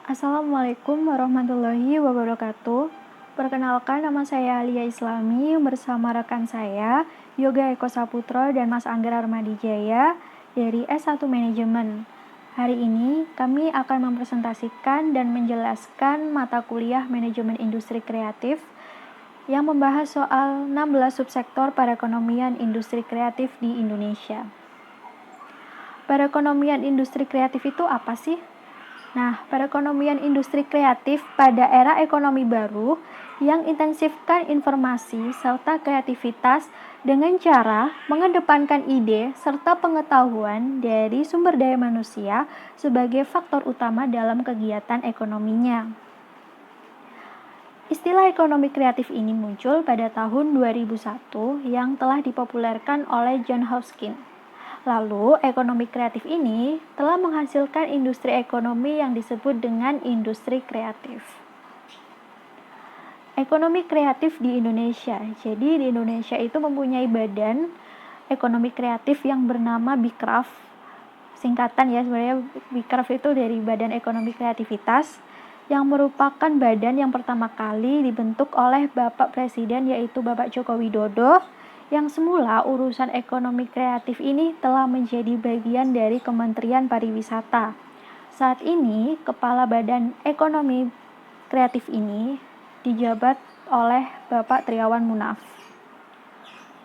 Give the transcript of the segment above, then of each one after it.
Assalamualaikum warahmatullahi wabarakatuh. Perkenalkan, nama saya Alia Islami bersama rekan saya Yoga Eko Saputro dan Mas Anggar Armadijaya dari S1 Manajemen. Hari ini kami akan mempresentasikan dan menjelaskan mata kuliah Manajemen Industri Kreatif yang membahas soal 16 subsektor perekonomian industri kreatif di Indonesia. Perekonomian industri kreatif itu apa sih? Nah, perekonomian industri kreatif pada era ekonomi baru yang intensifkan informasi serta kreativitas dengan cara mengedepankan ide serta pengetahuan dari sumber daya manusia sebagai faktor utama dalam kegiatan ekonominya. Istilah ekonomi kreatif ini muncul pada tahun 2001 yang telah dipopulerkan oleh John Hoskin. Lalu, ekonomi kreatif ini telah menghasilkan industri ekonomi yang disebut dengan industri kreatif. Ekonomi kreatif di Indonesia. Jadi, di Indonesia itu mempunyai badan ekonomi kreatif yang bernama Bikraf. Singkatan ya, sebenarnya Bikraf itu dari Badan Ekonomi Kreativitas yang merupakan badan yang pertama kali dibentuk oleh Bapak Presiden yaitu Bapak Joko Widodo, yang semula urusan ekonomi kreatif ini telah menjadi bagian dari Kementerian Pariwisata. Saat ini, Kepala Badan Ekonomi Kreatif ini dijabat oleh Bapak Triawan Munaf.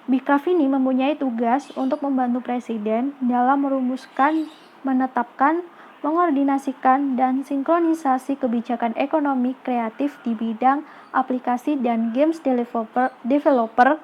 Bikraf ini mempunyai tugas untuk membantu Presiden dalam merumuskan, menetapkan, mengordinasikan, dan sinkronisasi kebijakan ekonomi kreatif di bidang aplikasi dan games developer,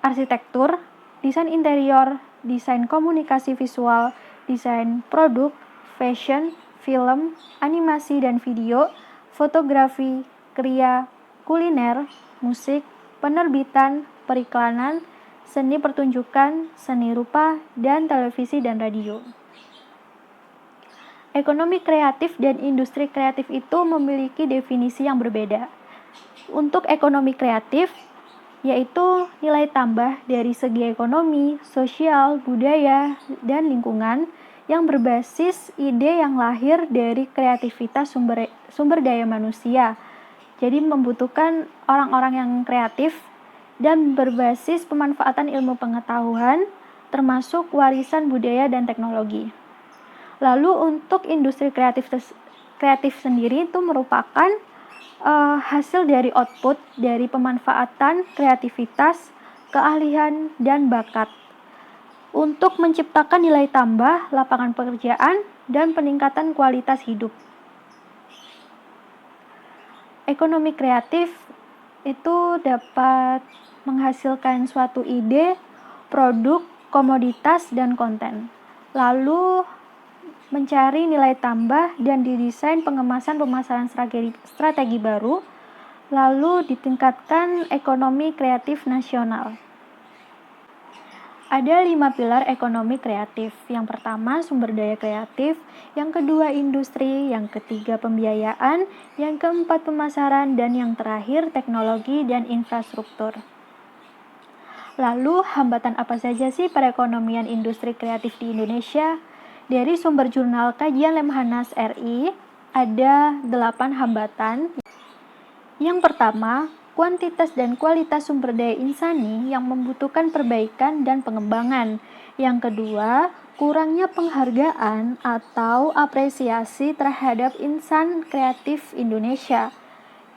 arsitektur, desain interior, desain komunikasi visual, desain produk, fashion, film, animasi dan video, fotografi, kria, kuliner, musik, penerbitan, periklanan, seni pertunjukan, seni rupa, dan televisi dan radio. Ekonomi kreatif dan industri kreatif itu memiliki definisi yang berbeda. Untuk ekonomi kreatif, yaitu nilai tambah dari segi ekonomi, sosial, budaya, dan lingkungan yang berbasis ide yang lahir dari kreativitas sumber daya manusia. Jadi membutuhkan orang-orang yang kreatif dan berbasis pemanfaatan ilmu pengetahuan termasuk warisan budaya dan teknologi. Lalu untuk industri kreatif sendiri itu merupakan hasil dari output dari pemanfaatan kreativitas, keahlian, dan bakat untuk menciptakan nilai tambah, lapangan pekerjaan, dan peningkatan kualitas hidup. Ekonomi kreatif itu dapat menghasilkan suatu ide, produk, komoditas, dan konten. Lalu mencari nilai tambah dan didesain pemasaran strategi baru, lalu ditingkatkan ekonomi kreatif nasional. Ada 5 pilar ekonomi kreatif. Yang pertama, sumber daya kreatif. Yang kedua, industri. Yang ketiga, pembiayaan. Yang keempat, pemasaran. Dan yang terakhir, teknologi dan infrastruktur. Lalu, hambatan apa saja sih perekonomian industri kreatif di Indonesia? Dari sumber jurnal Kajian Lemhanas RI, ada 8 hambatan. Yang pertama, kuantitas dan kualitas sumber daya insani yang membutuhkan perbaikan dan pengembangan. Yang kedua, kurangnya penghargaan atau apresiasi terhadap insan kreatif Indonesia.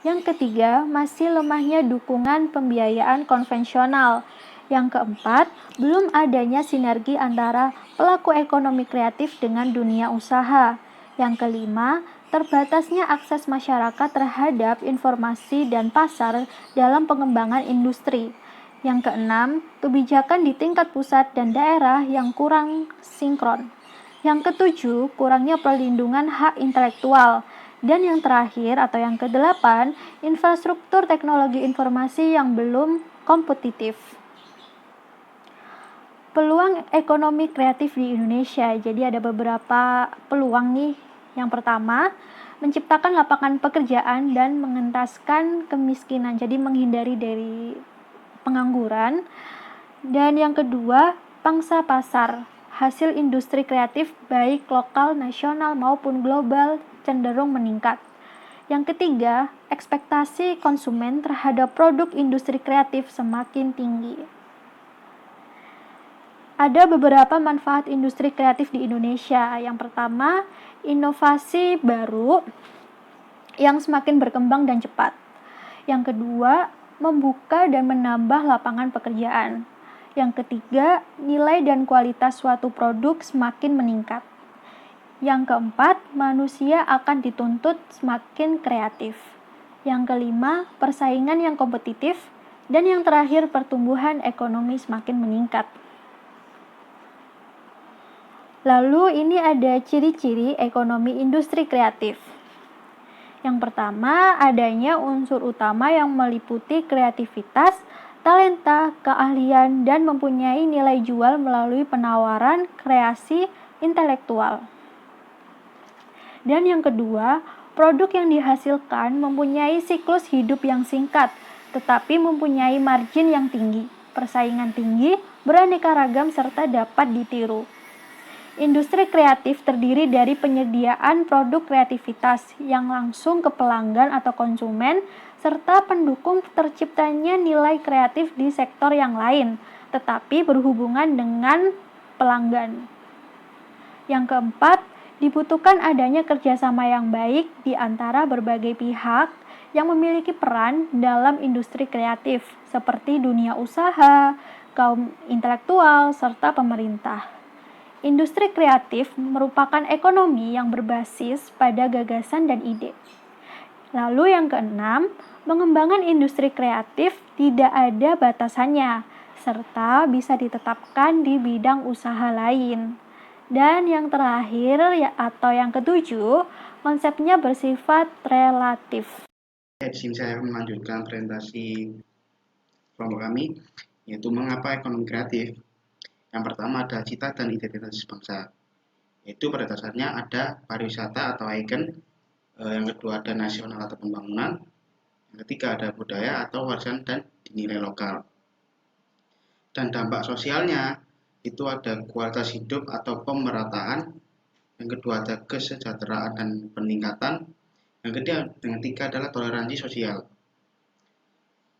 Yang ketiga, masih lemahnya dukungan pembiayaan konvensional. Yang keempat, belum adanya sinergi antara pelaku ekonomi kreatif dengan dunia usaha. Yang kelima, terbatasnya akses masyarakat terhadap informasi dan pasar dalam pengembangan industri. Yang keenam, kebijakan di tingkat pusat dan daerah yang kurang sinkron. Yang ketujuh, kurangnya perlindungan hak intelektual. Dan yang terakhir atau yang kedelapan, infrastruktur teknologi informasi yang belum kompetitif. Peluang ekonomi kreatif di Indonesia. Jadi ada beberapa peluang nih. Yang pertama, menciptakan lapangan pekerjaan dan mengentaskan kemiskinan. Jadi menghindari dari pengangguran. Dan yang kedua, pangsa pasar. hasil industri kreatif baik lokal, nasional maupun global cenderung meningkat. Yang ketiga, ekspektasi konsumen terhadap produk industri kreatif semakin tinggi. Ada beberapa manfaat industri kreatif di Indonesia. Yang pertama, inovasi baru yang semakin berkembang dan cepat. Yang kedua, membuka dan menambah lapangan pekerjaan. Yang ketiga, nilai dan kualitas suatu produk semakin meningkat. Yang keempat, manusia akan dituntut semakin kreatif. Yang kelima, persaingan yang kompetitif. Dan yang terakhir, pertumbuhan ekonomi semakin meningkat. Lalu ini ada ciri-ciri ekonomi industri kreatif. Yang pertama, adanya unsur utama yang meliputi kreativitas, talenta, keahlian, dan mempunyai nilai jual melalui penawaran kreasi intelektual. Dan yang kedua, produk yang dihasilkan mempunyai siklus hidup yang singkat, tetapi mempunyai margin yang tinggi, persaingan tinggi, beraneka ragam, serta dapat ditiru. Industri kreatif terdiri dari penyediaan produk kreativitas yang langsung ke pelanggan atau konsumen, serta pendukung terciptanya nilai kreatif di sektor yang lain, tetapi berhubungan dengan pelanggan. Yang keempat, dibutuhkan adanya kerjasama yang baik di antara berbagai pihak yang memiliki peran dalam industri kreatif, seperti dunia usaha, kaum intelektual, serta pemerintah. Industri kreatif merupakan ekonomi yang berbasis pada gagasan dan ide. Lalu yang keenam, pengembangan industri kreatif tidak ada batasannya, serta bisa ditetapkan di bidang usaha lain. Dan yang terakhir atau yang ketujuh, konsepnya bersifat relatif. Di sini saya melanjutkan presentasi kelompok kami, yaitu mengapa ekonomi kreatif. Yang pertama ada cita dan identitas bangsa. Itu pada dasarnya ada pariwisata atau ikon, yang kedua ada nasional atau pembangunan, yang ketiga ada budaya atau warisan dan nilai lokal. Dan dampak sosialnya itu ada kualitas hidup atau pemerataan, yang kedua ada kesejahteraan dan peningkatan, yang ketiga adalah toleransi sosial.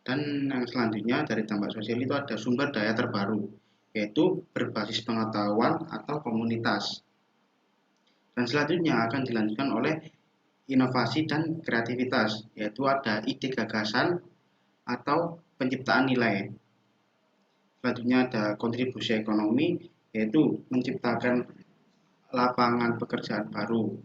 Dan yang selanjutnya dari dampak sosial itu ada sumber daya terbaru, yaitu berbasis pengetahuan atau komunitas. Dan selanjutnya akan dilanjutkan oleh inovasi dan kreativitas, yaitu ada ide gagasan atau penciptaan nilai. Selanjutnya ada kontribusi ekonomi, yaitu menciptakan lapangan pekerjaan baru.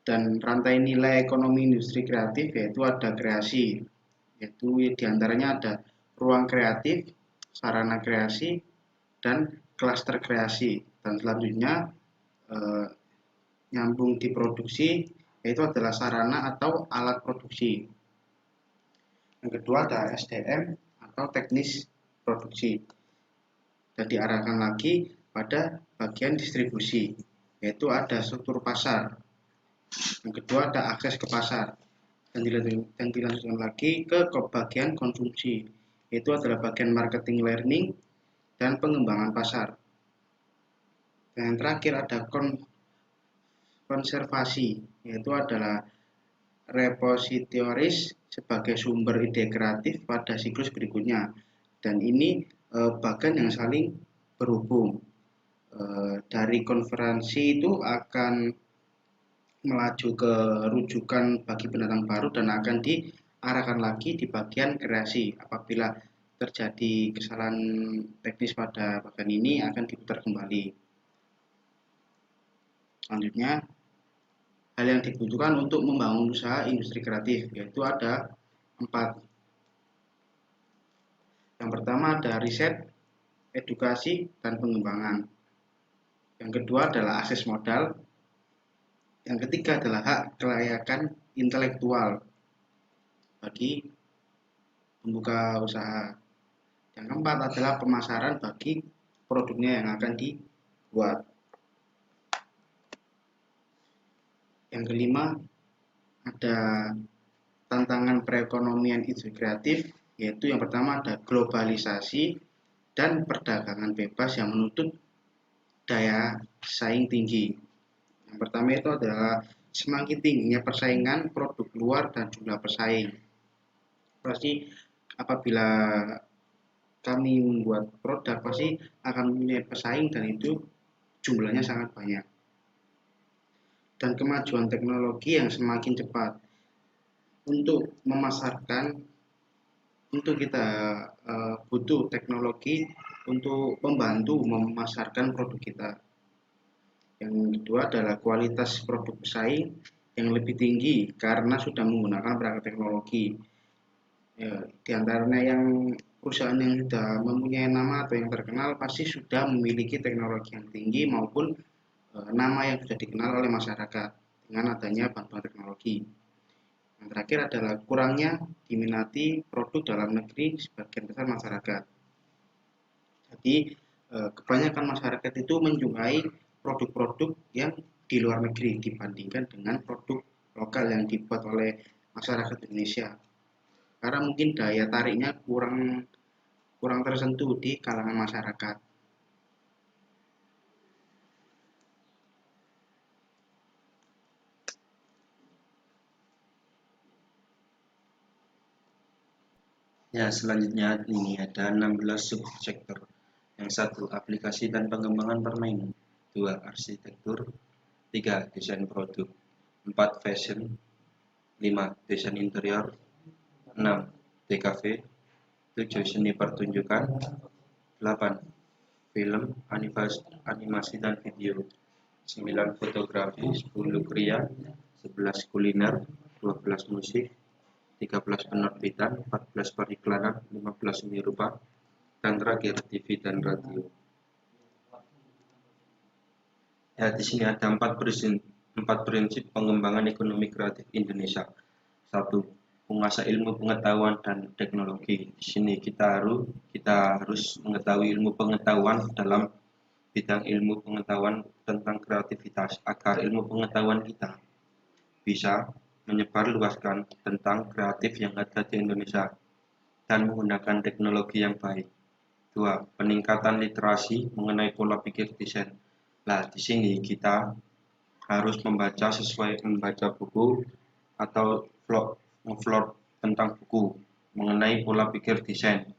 Dan rantai nilai ekonomi industri kreatif yaitu ada kreasi, yaitu diantaranya ada ruang kreatif, sarana kreasi, dan klaster kreasi. Dan selanjutnya nyambung di produksi, yaitu adalah sarana atau alat produksi. Yang kedua ada SDM atau teknis produksi, dan diarahkan lagi pada bagian distribusi, yaitu ada struktur pasar. Yang kedua ada akses ke pasar, dan dilanjutkan lagi ke bagian konsumsi, yaitu adalah bagian marketing learning dan pengembangan pasar. Dan yang terakhir ada konservasi, yaitu adalah repositoris sebagai sumber ide kreatif pada siklus berikutnya. Dan ini bagian yang saling berhubung. Dari konferensi itu akan melaju ke rujukan bagi pendatang baru dan akan diarahkan lagi di bagian kreasi. Apabila terjadi kesalahan teknis pada bagian ini akan diputar kembali. Selanjutnya, hal yang dibutuhkan untuk membangun usaha industri kreatif yaitu ada 4. Yang pertama ada riset, edukasi, dan pengembangan. Yang kedua adalah akses modal. Yang ketiga adalah hak kelayakan intelektual bagi pembuka usaha. Yang keempat adalah pemasaran bagi produknya yang akan dibuat. Yang kelima ada tantangan perekonomian industri kreatif, yaitu yang pertama ada globalisasi dan perdagangan bebas yang menuntut daya saing tinggi. Yang pertama itu adalah semakin tingginya persaingan produk luar dan jumlah pesaing. Pasti apabila kami membuat produk pasti akan mempunyai pesaing dan itu jumlahnya sangat banyak. Dan kemajuan teknologi yang semakin cepat untuk memasarkan, untuk kita butuh teknologi untuk membantu memasarkan produk kita. Yang kedua adalah kualitas produk pesaing yang lebih tinggi karena sudah menggunakan perangkat teknologi. Ya, di antaranya yang perusahaan yang sudah mempunyai nama atau yang terkenal pasti sudah memiliki teknologi yang tinggi maupun nama yang sudah dikenal oleh masyarakat dengan adanya bantuan teknologi. Yang terakhir adalah kurangnya diminati produk dalam negeri sebagian besar masyarakat. Jadi kebanyakan masyarakat itu menyukai produk-produk yang di luar negeri dibandingkan dengan produk lokal yang dibuat oleh masyarakat Indonesia. Karena mungkin daya tariknya kurang kurang tersentuh di kalangan masyarakat. Ya, selanjutnya ini ada 16 subsektor. Yang satu, aplikasi dan pengembangan permainan. 2, arsitektur. 3, desain produk. 4, fashion. 5, desain interior. 6, DKV. 7, seni pertunjukan. 8, film, animasi dan video. 9, fotografi. 10, kria. 11, kuliner. 12, musik. 13, penerbitan. 14, periklanan. 15, seni rupa. Dan terakhir TV dan radio. Ya, di sini ada empat prinsip pengembangan ekonomi kreatif Indonesia. 1, menguasai ilmu pengetahuan dan teknologi. Di sini kita harus mengetahui ilmu pengetahuan dalam bidang ilmu pengetahuan tentang kreativitas agar ilmu pengetahuan kita bisa menyebarluaskan tentang kreatif yang ada di Indonesia dan menggunakan teknologi yang baik. 2, peningkatan literasi mengenai pola pikir desain. Nah, di sini kita harus membaca buku atau vlog tentang buku mengenai pola pikir desain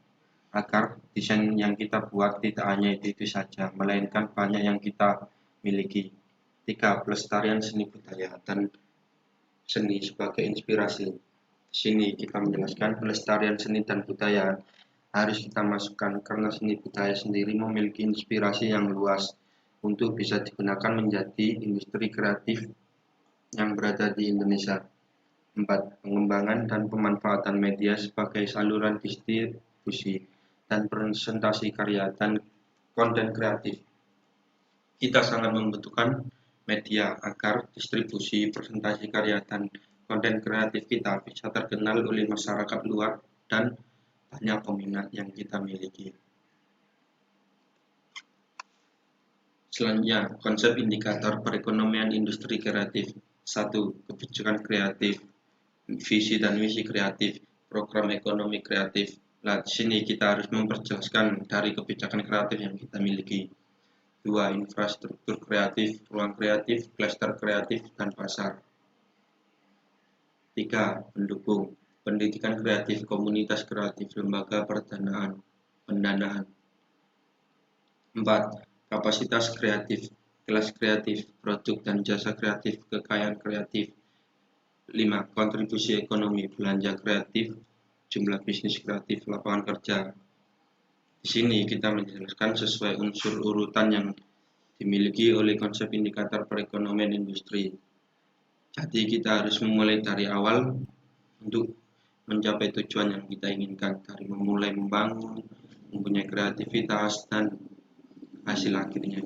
agar desain yang kita buat tidak hanya itu saja, melainkan banyak yang kita miliki. 3, pelestarian seni budaya dan seni sebagai inspirasi. Di sini kita menjelaskan pelestarian seni dan budaya harus kita masukkan karena seni budaya sendiri memiliki inspirasi yang luas untuk bisa digunakan menjadi industri kreatif yang berada di Indonesia. 4, pengembangan dan pemanfaatan media sebagai saluran distribusi dan presentasi karya dan konten kreatif. Kita sangat membutuhkan media agar distribusi, presentasi karya dan konten kreatif kita bisa terkenal oleh masyarakat luar dan banyak peminat yang kita miliki. Selanjutnya, konsep indikator perekonomian industri kreatif. 1, kebijakan kreatif, visi dan misi kreatif, program ekonomi kreatif. Nah, di sini kita harus memperjelaskan dari kebijakan kreatif yang kita miliki. 2, infrastruktur kreatif, ruang kreatif, klaster kreatif, dan pasar. 3, pendukung, pendidikan kreatif, komunitas kreatif, lembaga pendanaan. 4, kapasitas kreatif, kelas kreatif, produk dan jasa kreatif, kekayaan kreatif. 5, kontribusi ekonomi, belanja kreatif, jumlah bisnis kreatif, lapangan kerja. Di sini kita menjelaskan sesuai unsur urutan yang dimiliki oleh konsep indikator perekonomian industri. Jadi kita harus memulai dari awal untuk mencapai tujuan yang kita inginkan, dari memulai membangun, mempunyai kreativitas, dan hasil akhirnya.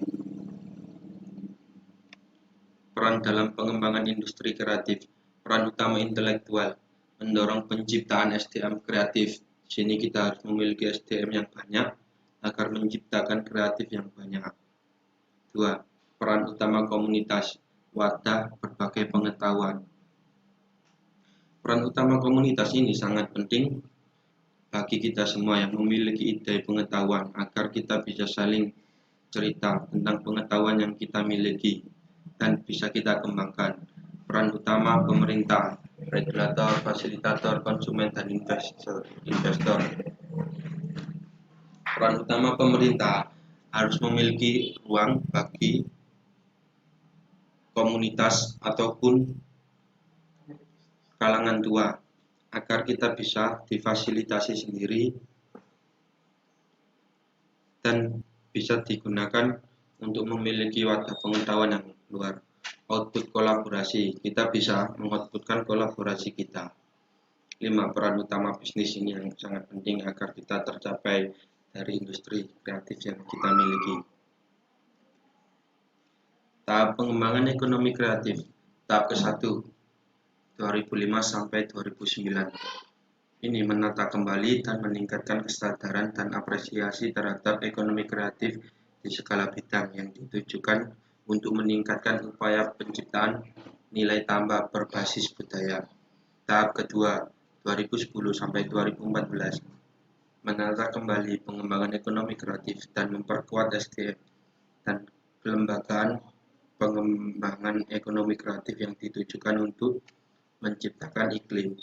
Peran dalam pengembangan industri kreatif. Peran utama intelektual, mendorong penciptaan SDM kreatif. Di sini kita harus memiliki SDM yang banyak agar menciptakan kreatif yang banyak. 2, peran utama komunitas, wadah berbagai pengetahuan. Peran utama komunitas ini sangat penting bagi kita semua yang memiliki ide pengetahuan agar kita bisa saling cerita tentang pengetahuan yang kita miliki dan bisa kita kembangkan. Peran utama pemerintah, regulator, fasilitator, konsumen, dan investor. Peran utama pemerintah harus memiliki ruang bagi komunitas ataupun kalangan tua agar kita bisa difasilitasi sendiri dan bisa digunakan untuk memiliki wadah pengetahuan yang luar. Output kolaborasi, kita bisa mengoutputkan kolaborasi kita. 5. Peran utama bisnis ini yang sangat penting agar kita tercapai dari industri kreatif yang kita miliki. Tahap pengembangan ekonomi kreatif. Tahap ke-1 2005 sampai 2009. Ini menata kembali dan meningkatkan kesadaran dan apresiasi terhadap ekonomi kreatif di segala bidang yang ditujukan untuk meningkatkan upaya penciptaan nilai tambah berbasis budaya. Tahap kedua 2010 sampai 2014 menata kembali pengembangan ekonomi kreatif dan memperkuat SDM dan kelembagaan pengembangan ekonomi kreatif yang ditujukan untuk menciptakan iklim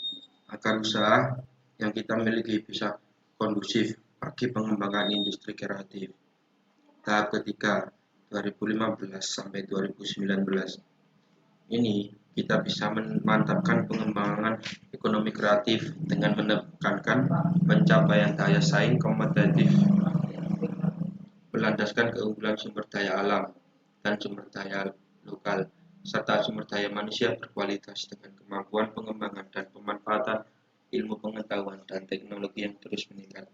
agar usaha yang kita miliki bisa kondusif bagi pengembangan industri kreatif. Tahap ketiga 2015 sampai 2019 ini kita bisa memantapkan pengembangan ekonomi kreatif dengan menekankan pencapaian daya saing kompetitif berlandaskan keunggulan sumber daya alam dan sumber daya lokal serta sumber daya manusia berkualitas dengan kemampuan pengembangan dan pemanfaatan ilmu pengetahuan dan teknologi yang terus meningkat.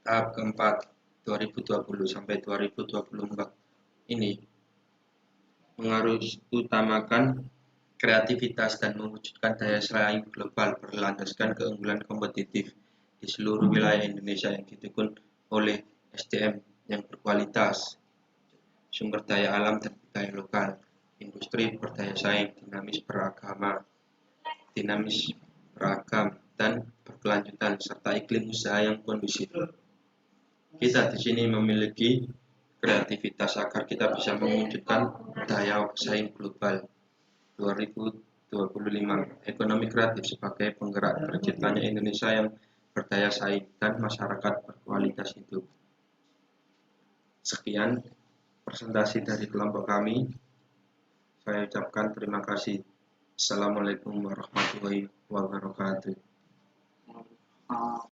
Tahap keempat 2020 sampai 2024 ini mengharusutamakan kreativitas dan mewujudkan daya saing global berlandaskan keunggulan kompetitif di seluruh wilayah Indonesia yang didukung oleh SDM yang berkualitas, sumber daya alam dan budaya lokal, industri berdaya saing, dinamis beragam dan berkelanjutan serta iklim usaha yang kondusif. Kita di sini memiliki kreativitas agar kita bisa mewujudkan daya saing global 2025. Ekonomi kreatif sebagai penggerak terciptanya Indonesia yang berdaya saing dan masyarakat berkualitas hidup. Sekian presentasi dari kelompok kami. Saya ucapkan terima kasih. Assalamualaikum warahmatullahi wabarakatuh.